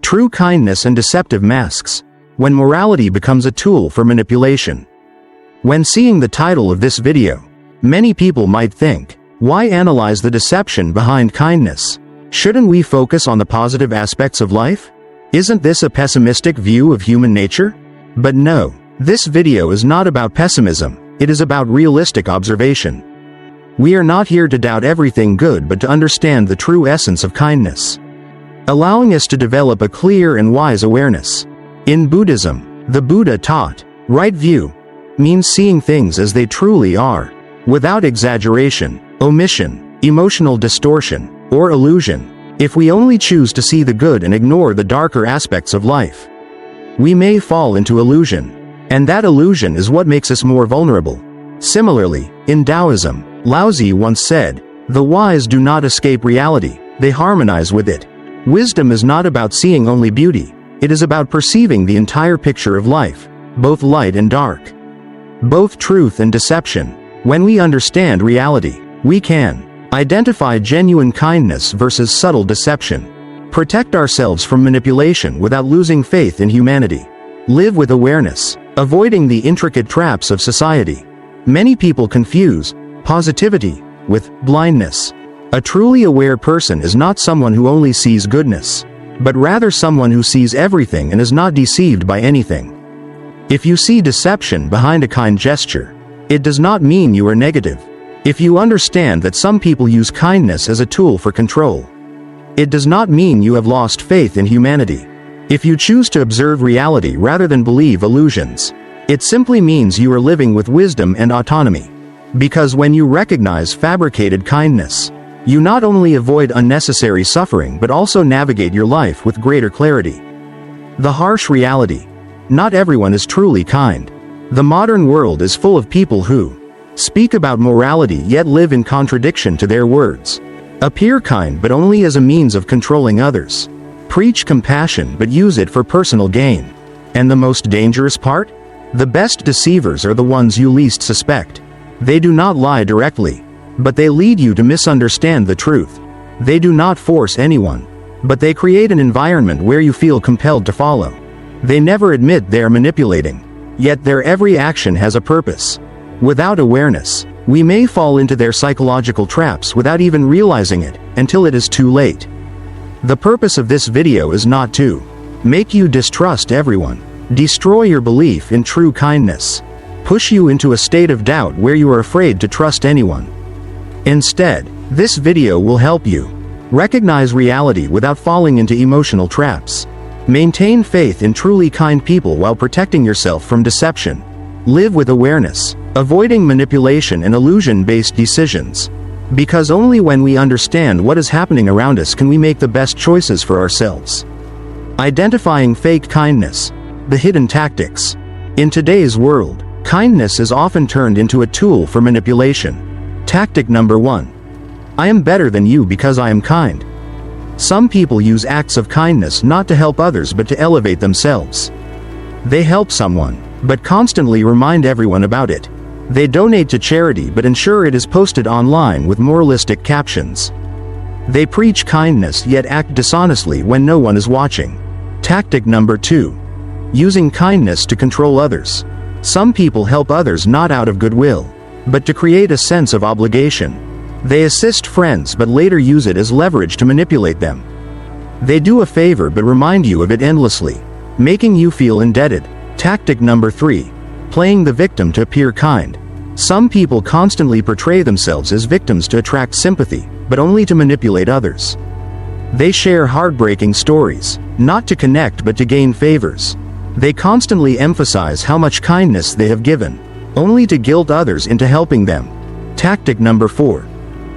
True kindness and deceptive masks. When morality becomes a tool for manipulation. When seeing the title of this video, many people might think, why analyze the deception behind kindness? Shouldn't we focus on the positive aspects of life? Isn't this a pessimistic view of human nature? But no, this video is not about pessimism, it is about realistic observation. We are not here to doubt everything good but to understand the true essence of kindness, allowing us to develop a clear and wise awareness. In Buddhism, the Buddha taught, right view means seeing things as they truly are, without exaggeration, omission, emotional distortion, or illusion. If we only choose to see the good and ignore the darker aspects of life, we may fall into illusion, and that illusion is what makes us more vulnerable. Similarly, in Taoism, Laozi once said, "The wise do not escape reality, they harmonize with it." Wisdom is not about seeing only beauty, it is about perceiving the entire picture of life, both light and dark, both truth and deception. When we understand reality, we can identify genuine kindness versus subtle deception, protect ourselves from manipulation without losing faith in humanity, live with awareness, avoiding the intricate traps of society. Many people confuse positivity with blindness. A truly aware person is not someone who only sees goodness, but rather someone who sees everything and is not deceived by anything. If you see deception behind a kind gesture, it does not mean you are negative. If you understand that some people use kindness as a tool for control, it does not mean you have lost faith in humanity. If you choose to observe reality rather than believe illusions, it simply means you are living with wisdom and autonomy. Because when you recognize fabricated kindness, you not only avoid unnecessary suffering but also navigate your life with greater clarity. The harsh reality: not everyone is truly kind. The modern world is full of people who speak about morality yet live in contradiction to their words, appear kind but only as a means of controlling others, preach compassion but use it for personal gain. And the most dangerous part? The best deceivers are the ones you least suspect. They do not lie directly, but they lead you to misunderstand the truth. They do not force anyone, but they create an environment where you feel compelled to follow. They never admit they are manipulating, yet their every action has a purpose. Without awareness, we may fall into their psychological traps without even realizing it, until it is too late. The purpose of this video is not to make you distrust everyone, destroy your belief in true kindness, push you into a state of doubt where you are afraid to trust anyone. Instead, this video will help you recognize reality without falling into emotional traps, maintain faith in truly kind people while protecting yourself from deception, live with awareness, avoiding manipulation and illusion-based decisions. Because only when we understand what is happening around us can we make the best choices for ourselves. Identifying fake kindness, the hidden tactics. In today's world, kindness is often turned into a tool for manipulation. Tactic number 1. I am better than you because I am kind. Some people use acts of kindness not to help others but to elevate themselves. They help someone, but constantly remind everyone about it. They donate to charity but ensure it is posted online with moralistic captions. They preach kindness yet act dishonestly when no one is watching. Tactic number 2. Using kindness to control others. Some people help others not out of goodwill, but to create a sense of obligation. They assist friends but later use it as leverage to manipulate them. They do a favor but remind you of it endlessly, making you feel indebted. Tactic number 3. Playing the victim to appear kind. Some people constantly portray themselves as victims to attract sympathy, but only to manipulate others. They share heartbreaking stories, not to connect but to gain favors. They constantly emphasize how much kindness they have given, only to guilt others into helping them. Tactic number 4.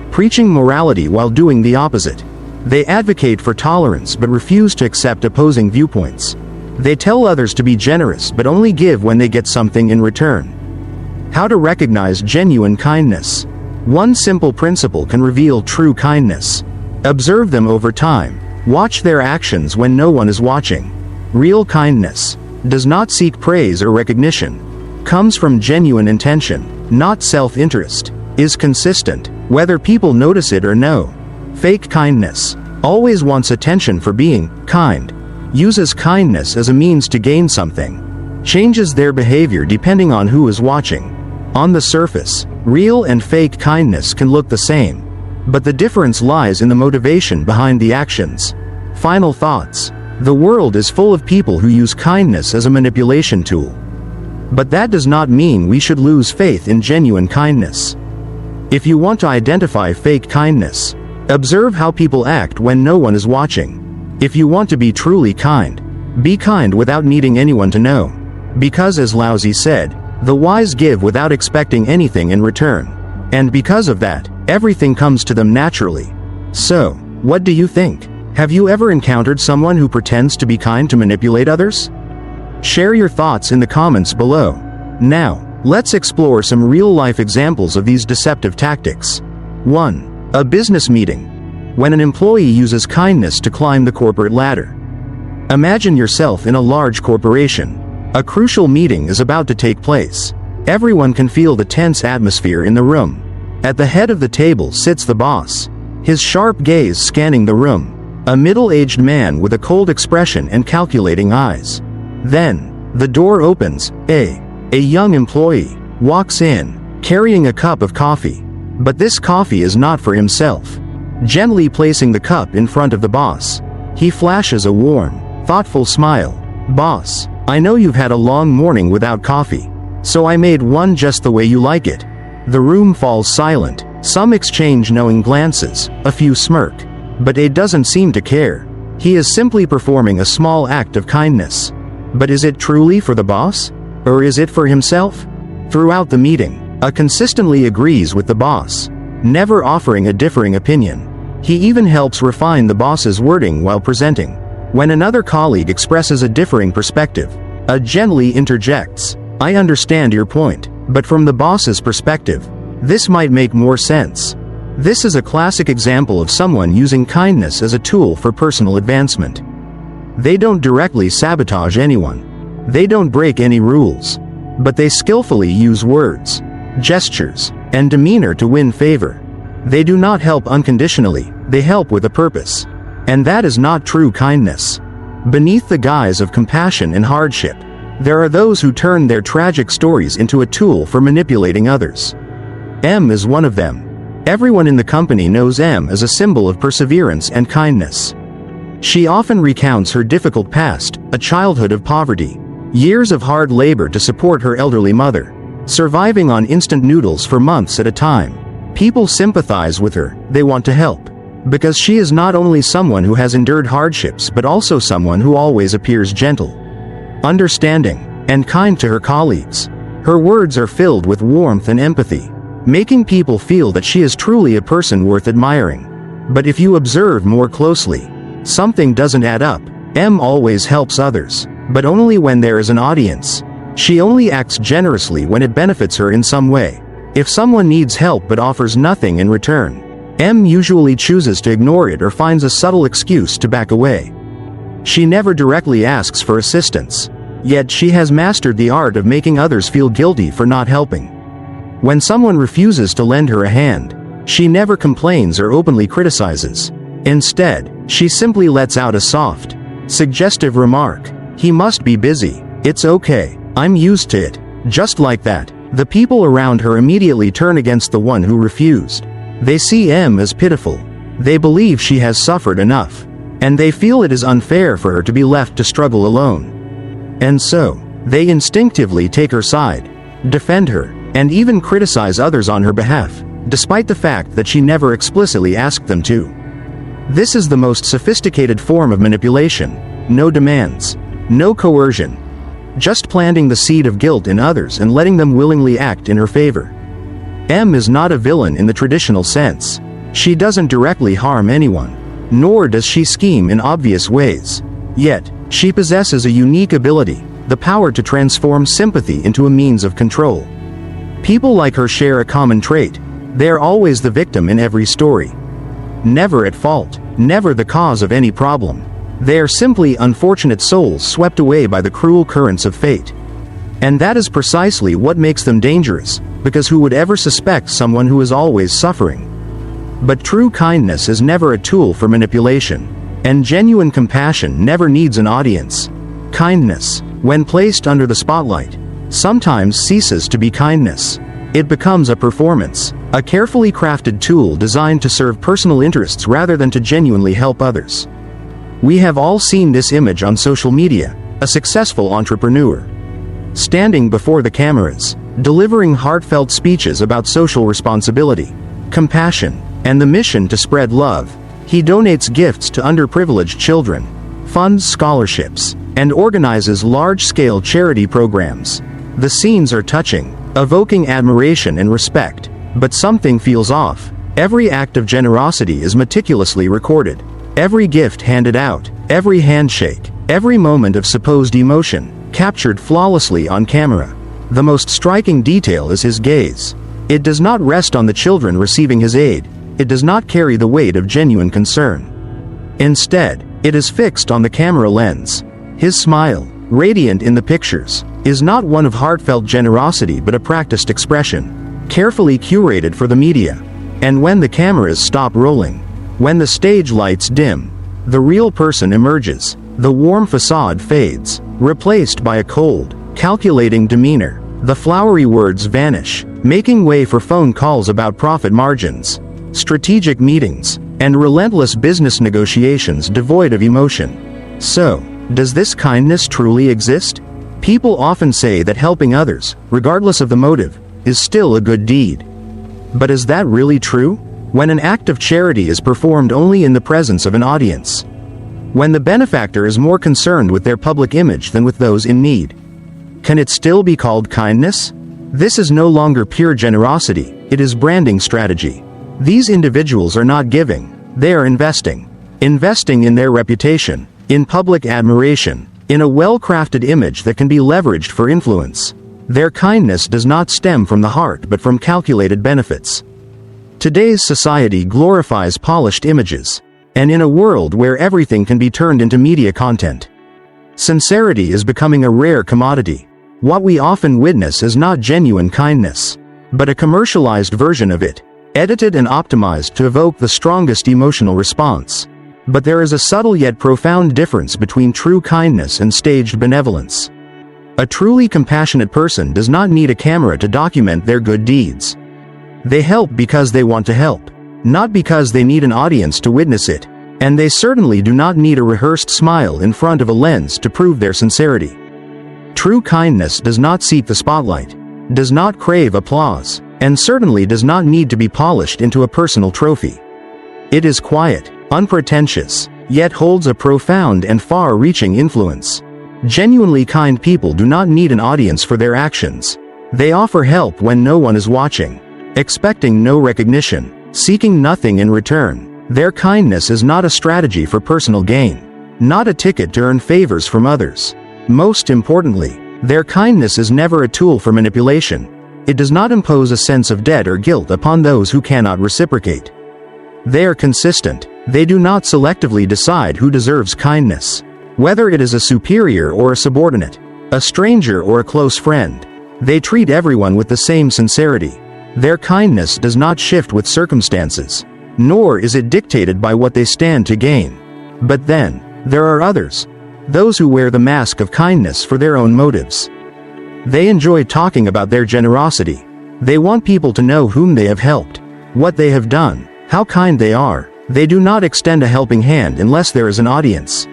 Preaching morality while doing the opposite. They advocate for tolerance but refuse to accept opposing viewpoints. They tell others to be generous but only give when they get something in return. How to recognize genuine kindness. One simple principle can reveal true kindness. Observe them over time. Watch their actions when no one is watching. Real kindness does not seek praise or recognition, comes from genuine intention, not self-interest, is consistent, whether people notice it or no. Fake kindness always wants attention for being kind. uses kindness as a means to gain something, changes their behavior depending on who is watching. On the surface, real and fake kindness can look the same, but the difference lies in the motivation behind the actions. Final thoughts. The world is full of people who use kindness as a manipulation tool. But that does not mean we should lose faith in genuine kindness. If you want to identify fake kindness, observe how people act when no one is watching. If you want to be truly kind, be kind without needing anyone to know. Because as Lao Tzu said, the wise give without expecting anything in return. And because of that, everything comes to them naturally. So, what do you think? Have you ever encountered someone who pretends to be kind to manipulate others? Share your thoughts in the comments below. Now, let's explore some real-life examples of these deceptive tactics. 1. A business meeting. When an employee uses kindness to climb the corporate ladder. Imagine yourself in a large corporation. A crucial meeting is about to take place. Everyone can feel the tense atmosphere in the room. At the head of the table sits the boss, his sharp gaze scanning the room. A middle-aged man with a cold expression and calculating eyes. Then, the door opens. A young employee walks in, carrying a cup of coffee. But this coffee is not for himself. Gently placing the cup in front of the boss, he flashes a warm, thoughtful smile. "Boss, I know you've had a long morning without coffee, so I made one just the way you like it." The room falls silent. Some exchange knowing glances, a few smirk. But A doesn't seem to care. He is simply performing a small act of kindness. But is it truly for the boss? Or is it for himself? Throughout the meeting, A consistently agrees with the boss, never offering a differing opinion. He even helps refine the boss's wording while presenting. When another colleague expresses a differing perspective, A gently interjects, "I understand your point, but from the boss's perspective, this might make more sense." This is a classic example of someone using kindness as a tool for personal advancement. They don't directly sabotage anyone. They don't break any rules. But they skillfully use words, gestures, and demeanor to win favor. They do not help unconditionally, they help with a purpose. And that is not true kindness. Beneath the guise of compassion and hardship, there are those who turn their tragic stories into a tool for manipulating others. M is one of them. Everyone in the company knows M as a symbol of perseverance and kindness. She often recounts her difficult past, a childhood of poverty, years of hard labor to support her elderly mother, surviving on instant noodles for months at a time. People sympathize with her, they want to help. Because she is not only someone who has endured hardships but also someone who always appears gentle, understanding, and kind to her colleagues. Her words are filled with warmth and empathy, making people feel that she is truly a person worth admiring. But if you observe more closely, something doesn't add up. M always helps others, but only when there is an audience. She only acts generously when it benefits her in some way. If someone needs help but offers nothing in return, M usually chooses to ignore it or finds a subtle excuse to back away. She never directly asks for assistance, yet she has mastered the art of making others feel guilty for not helping. When someone refuses to lend her a hand, she never complains or openly criticizes. Instead, she simply lets out a soft, suggestive remark. "He must be busy. It's okay. I'm used to it." Just like that, the people around her immediately turn against the one who refused. They see M as pitiful. They believe she has suffered enough, and they feel it is unfair for her to be left to struggle alone. And so, they instinctively take her side, defend her, and even criticize others on her behalf, despite the fact that she never explicitly asked them to. This is the most sophisticated form of manipulation. No demands, no coercion, just planting the seed of guilt in others and letting them willingly act in her favor. M is not a villain in the traditional sense. She doesn't directly harm anyone, nor does she scheme in obvious ways. Yet, she possesses a unique ability, the power to transform sympathy into a means of control. People like her share a common trait. They are always the victim in every story. Never at fault, never the cause of any problem. They are simply unfortunate souls swept away by the cruel currents of fate. And that is precisely what makes them dangerous, because who would ever suspect someone who is always suffering? But true kindness is never a tool for manipulation. And genuine compassion never needs an audience. Kindness, when placed under the spotlight, sometimes ceases to be kindness. It becomes a performance, a carefully crafted tool designed to serve personal interests rather than to genuinely help others. We have all seen this image on social media: a successful entrepreneur standing before the cameras, delivering heartfelt speeches about social responsibility, compassion, and the mission to spread love. He donates gifts to underprivileged children, funds scholarships, and organizes large-scale charity programs. The scenes are touching, evoking admiration and respect, but something feels off. Every act of generosity is meticulously recorded. Every gift handed out, every handshake, every moment of supposed emotion, captured flawlessly on camera. The most striking detail is his gaze. It does not rest on the children receiving his aid. It does not carry the weight of genuine concern. Instead, it is fixed on the camera lens. His smile, radiant in the pictures, is not one of heartfelt generosity but a practiced expression, carefully curated for the media. And when the cameras stop rolling, when the stage lights dim, the real person emerges. The warm facade fades, replaced by a cold, calculating demeanor. The flowery words vanish, making way for phone calls about profit margins, strategic meetings, and relentless business negotiations devoid of emotion. So, does this kindness truly exist? People often say that helping others, regardless of the motive, is still a good deed. But is that really true? When an act of charity is performed only in the presence of an audience? When the benefactor is more concerned with their public image than with those in need? Can it still be called kindness? This is no longer pure generosity, it is branding strategy. These individuals are not giving, they are investing. Investing in their reputation, in public admiration, in a well-crafted image that can be leveraged for influence. Their kindness does not stem from the heart but from calculated benefits. Today's society glorifies polished images. And in a world where everything can be turned into media content, sincerity is becoming a rare commodity. What we often witness is not genuine kindness, but a commercialized version of it, edited and optimized to evoke the strongest emotional response. But there is a subtle yet profound difference between true kindness and staged benevolence. A truly compassionate person does not need a camera to document their good deeds. They help because they want to help, not because they need an audience to witness it, and they certainly do not need a rehearsed smile in front of a lens to prove their sincerity. True kindness does not seek the spotlight, does not crave applause, and certainly does not need to be polished into a personal trophy. It is quiet, unpretentious, yet holds a profound and far-reaching influence. Genuinely kind people do not need an audience for their actions. They offer help when no one is watching, expecting no recognition, seeking nothing in return. Their kindness is not a strategy for personal gain, not a ticket to earn favors from others. Most importantly, their kindness is never a tool for manipulation. It does not impose a sense of debt or guilt upon those who cannot reciprocate. They are consistent. They do not selectively decide who deserves kindness, whether it is a superior or a subordinate, a stranger or a close friend. They treat everyone with the same sincerity. Their kindness does not shift with circumstances, nor is it dictated by what they stand to gain. But then, there are others, those who wear the mask of kindness for their own motives. They enjoy talking about their generosity. They want people to know whom they have helped, what they have done, how kind they are. They do not extend a helping hand unless there is an audience.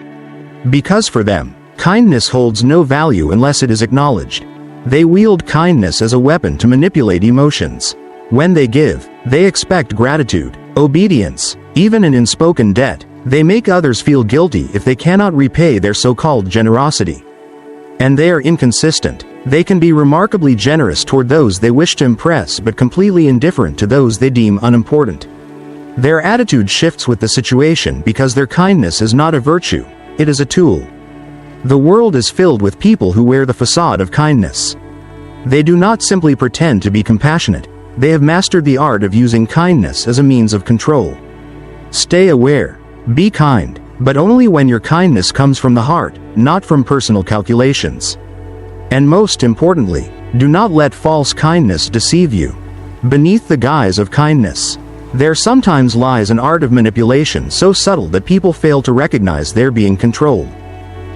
Because for them, kindness holds no value unless it is acknowledged. They wield kindness as a weapon to manipulate emotions. When they give, they expect gratitude, obedience, even an unspoken debt. They make others feel guilty if they cannot repay their so-called generosity. And they are inconsistent. They can be remarkably generous toward those they wish to impress but completely indifferent to those they deem unimportant. Their attitude shifts with the situation because their kindness is not a virtue, it is a tool. The world is filled with people who wear the facade of kindness. They do not simply pretend to be compassionate, they have mastered the art of using kindness as a means of control. Stay aware, be kind, but only when your kindness comes from the heart, not from personal calculations. And most importantly, do not let false kindness deceive you. Beneath the guise of kindness, There sometimes lies an art of manipulation so subtle that people fail to recognize they're being controlled.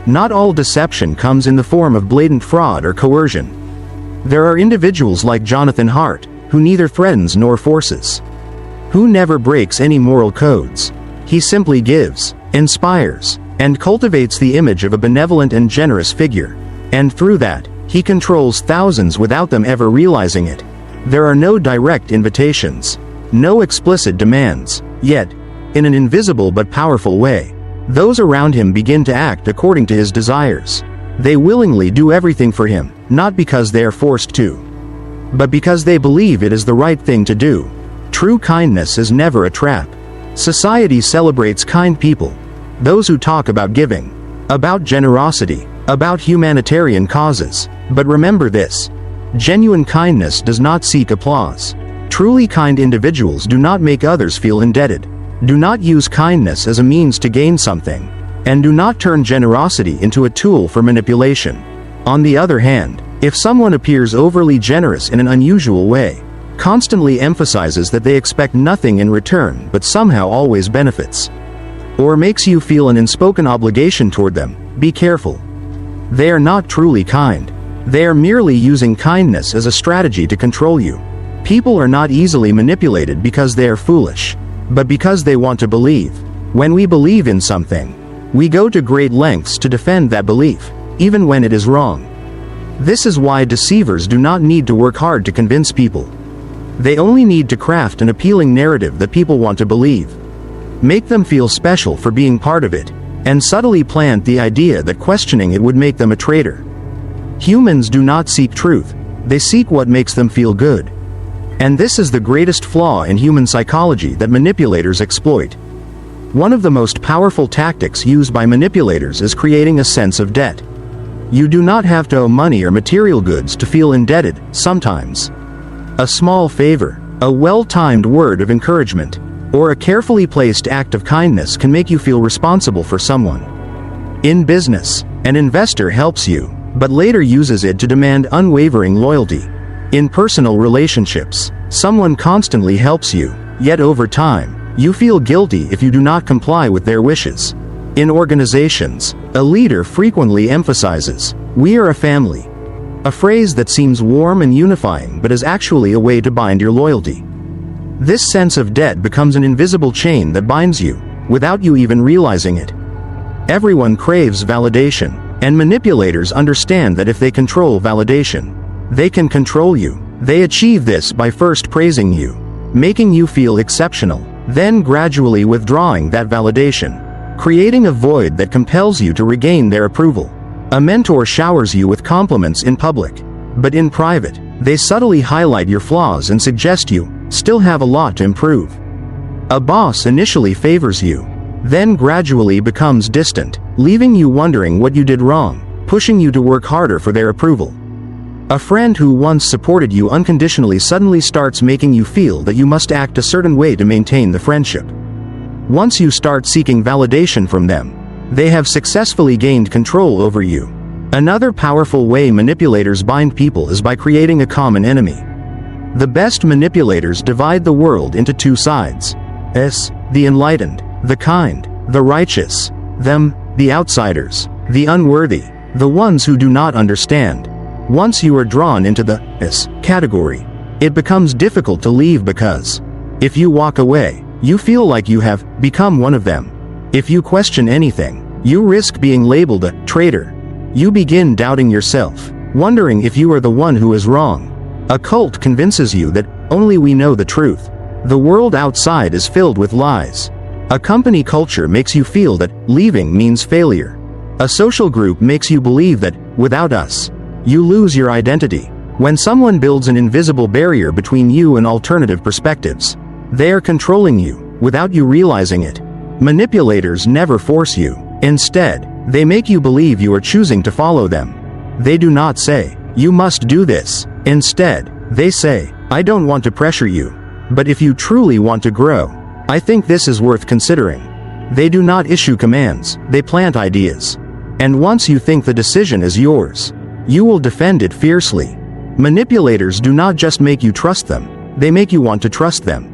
Not all deception comes in the form of blatant fraud or coercion. There are individuals like Jonathan Hart, who neither threatens nor forces. Who never breaks any moral codes. He simply gives, inspires, and cultivates the image of a benevolent and generous figure. And through that, he controls thousands without them ever realizing it. There are no direct invitations. No explicit demands. Yet, in an invisible but powerful way, those around him begin to act according to his desires. They willingly do everything for him, not because they are forced to, but because they believe it is the right thing to do. True kindness is never a trap. Society celebrates kind people, those who talk about giving, about generosity, about humanitarian causes. But remember this: genuine kindness does not seek applause. Truly kind individuals do not make others feel indebted, do not use kindness as a means to gain something, and do not turn generosity into a tool for manipulation. On the other hand, if someone appears overly generous in an unusual way, constantly emphasizes that they expect nothing in return but somehow always benefits, or makes you feel an unspoken obligation toward them, be careful. They are not truly kind. They are merely using kindness as a strategy to control you. People are not easily manipulated because they are foolish, but because they want to believe. When we believe in something, we go to great lengths to defend that belief, even when it is wrong. This is why deceivers do not need to work hard to convince people. They only need to craft an appealing narrative that people want to believe. Make them feel special for being part of it, and subtly plant the idea that questioning it would make them a traitor. Humans do not seek truth, they seek what makes them feel good. And this is the greatest flaw in human psychology that manipulators exploit. One of the most powerful tactics used by manipulators is creating a sense of debt. You do not have to owe money or material goods to feel indebted. Sometimes a small favor, a well-timed word of encouragement, or a carefully placed act of kindness can make you feel responsible for someone. In business, an investor helps you, but later uses it to demand unwavering loyalty. In personal relationships, someone constantly helps you, yet over time, you feel guilty if you do not comply with their wishes. In organizations, a leader frequently emphasizes, "We are a family," a phrase that seems warm and unifying but is actually a way to bind your loyalty. This sense of debt becomes an invisible chain that binds you, without you even realizing it. Everyone craves validation, and manipulators understand that if they control validation, they can control you. They achieve this by first praising you, making you feel exceptional, then gradually withdrawing that validation, creating a void that compels you to regain their approval. A mentor showers you with compliments in public, but in private, they subtly highlight your flaws and suggest you still have a lot to improve. A boss initially favors you, then gradually becomes distant, leaving you wondering what you did wrong, pushing you to work harder for their approval. A friend who once supported you unconditionally suddenly starts making you feel that you must act a certain way to maintain the friendship. Once you start seeking validation from them, they have successfully gained control over you. Another powerful way manipulators bind people is by creating a common enemy. The best manipulators divide the world into two sides. The enlightened, the kind, the righteous. Them, the outsiders, the unworthy, the ones who do not understand. Once you are drawn into the category, it becomes difficult to leave because, if you walk away, you feel like you have become one of them. If you question anything, you risk being labeled a traitor. You begin doubting yourself, wondering if you are the one who is wrong. A cult convinces you that only we know the truth. The world outside is filled with lies. A company culture makes you feel that leaving means failure. A social group makes you believe that, without us, you lose your identity. When someone builds an invisible barrier between you and alternative perspectives, they are controlling you, without you realizing it. Manipulators never force you. Instead, they make you believe you are choosing to follow them. They do not say, "You must do this." Instead, they say, "I don't want to pressure you, but if you truly want to grow, I think this is worth considering." They do not issue commands, they plant ideas. And once you think the decision is yours, you will defend it fiercely. Manipulators do not just make you trust them, they make you want to trust them.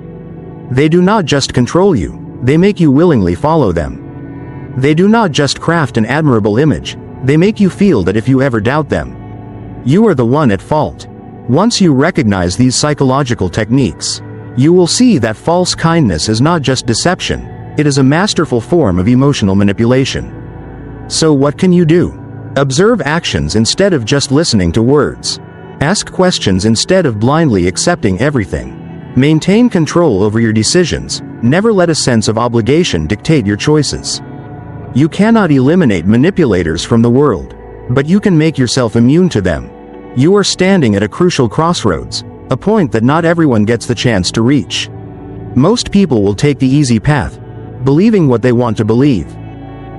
They do not just control you, they make you willingly follow them. They do not just craft an admirable image, they make you feel that if you ever doubt them, you are the one at fault. Once you recognize these psychological techniques, you will see that false kindness is not just deception, it is a masterful form of emotional manipulation. So what can you do? Observe actions instead of just listening to words. Ask questions instead of blindly accepting everything. Maintain control over your decisions, never let a sense of obligation dictate your choices. You cannot eliminate manipulators from the world, but you can make yourself immune to them. You are standing at a crucial crossroads, a point that not everyone gets the chance to reach. Most people will take the easy path, believing what they want to believe,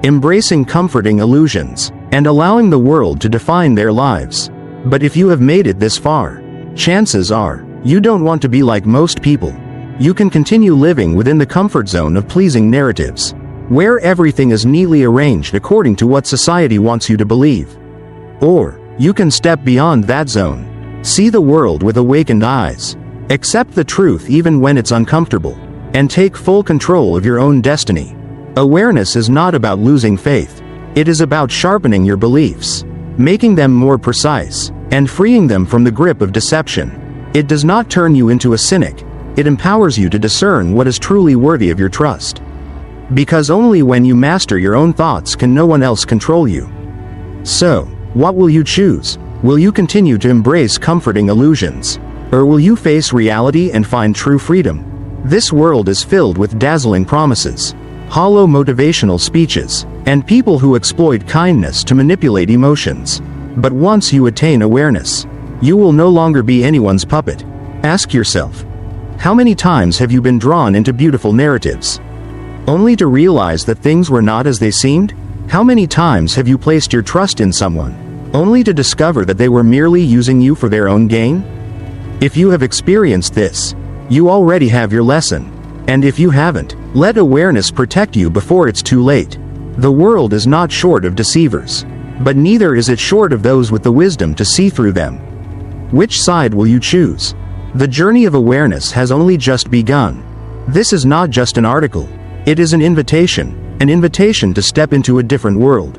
embracing comforting illusions, and allowing the world to define their lives. But if you have made it this far, chances are, you don't want to be like most people. You can continue living within the comfort zone of pleasing narratives, where everything is neatly arranged according to what society wants you to believe. Or, you can step beyond that zone, see the world with awakened eyes, accept the truth even when it's uncomfortable, and take full control of your own destiny. Awareness is not about losing faith. It is about sharpening your beliefs, making them more precise, and freeing them from the grip of deception. It does not turn you into a cynic. It empowers you to discern what is truly worthy of your trust. Because only when you master your own thoughts can no one else control you. So, what will you choose? Will you continue to embrace comforting illusions? Or will you face reality and find true freedom? This world is filled with dazzling promises, hollow motivational speeches, and people who exploit kindness to manipulate emotions. But once you attain awareness, you will no longer be anyone's puppet. Ask yourself, how many times have you been drawn into beautiful narratives, only to realize that things were not as they seemed? How many times have you placed your trust in someone, only to discover that they were merely using you for their own gain? If you have experienced this, you already have your lesson. And if you haven't, let awareness protect you before it's too late. The world is not short of deceivers, but neither is it short of those with the wisdom to see through them. Which side will you choose? The journey of awareness has only just begun. This is not just an article. It is an invitation to step into a different world.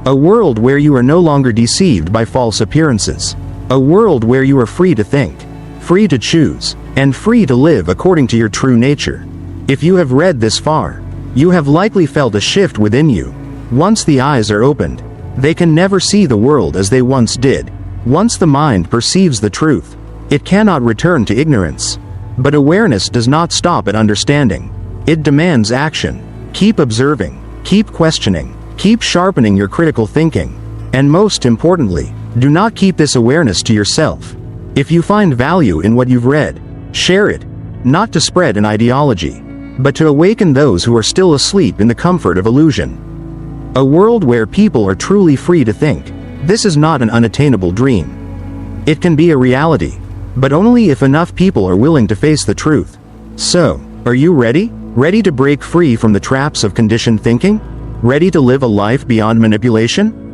A world where you are no longer deceived by false appearances. A world where you are free to think, free to choose, and free to live according to your true nature. If you have read this far, you have likely felt a shift within you. Once the eyes are opened, they can never see the world as they once did. Once the mind perceives the truth, it cannot return to ignorance. But awareness does not stop at understanding. It demands action. Keep observing, keep questioning, keep sharpening your critical thinking. And most importantly, do not keep this awareness to yourself. If you find value in what you've read, share it, not to spread an ideology, but to awaken those who are still asleep in the comfort of illusion. A world where people are truly free to think. This is not an unattainable dream. It can be a reality, but only if enough people are willing to face the truth. So, are you ready? Ready to break free from the traps of conditioned thinking? Ready to live a life beyond manipulation?